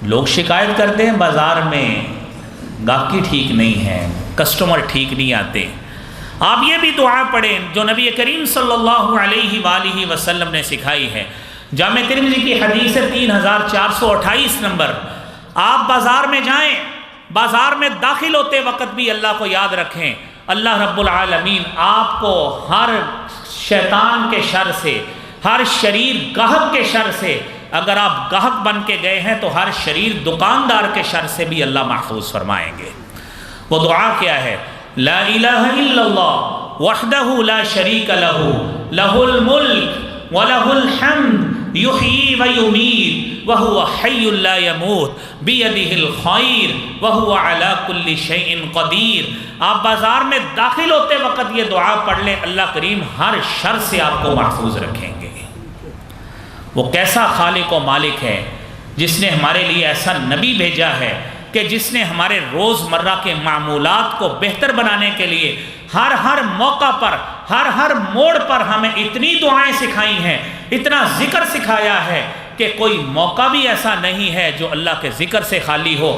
لوگ شکایت کرتے ہیں بازار میں گاہکی ٹھیک نہیں ہے، کسٹمر ٹھیک نہیں آتے. آپ یہ بھی دعا پڑھیں جو نبی کریم صلی اللہ علیہ وآلہ وسلم نے سکھائی ہے. جامع ترمذی کی حدیث ہے 3428 نمبر. آپ بازار میں جائیں، بازار میں داخل ہوتے وقت بھی اللہ کو یاد رکھیں. اللہ رب العالمین آپ کو ہر شیطان کے شر سے، ہر شریر گاہک کے شر سے، اگر آپ گاہک بن کے گئے ہیں تو ہر شریر دکاندار کے شر سے بھی اللہ محفوظ فرمائیں گے. وہ دعا کیا ہے؟ لا الہ الا اللہ وحدہ لا شریک لہ لہ الملک ولہ الحمد یحیی ویمیت وہو حی لا یموت بیدہ الخیر وہو علی کل شیء قدیر. آپ بازار میں داخل ہوتے وقت یہ دعا پڑھ لیں، اللہ کریم ہر شر سے آپ کو محفوظ رکھیں گے. وہ کیسا خالق و مالک ہے جس نے ہمارے لیے ایسا نبی بھیجا ہے کہ جس نے ہمارے روز مرہ کے معمولات کو بہتر بنانے کے لیے ہر موقع پر، ہر موڑ پر ہمیں اتنی دعائیں سکھائی ہیں، اتنا ذکر سکھایا ہے کہ کوئی موقع بھی ایسا نہیں ہے جو اللہ کے ذکر سے خالی ہو.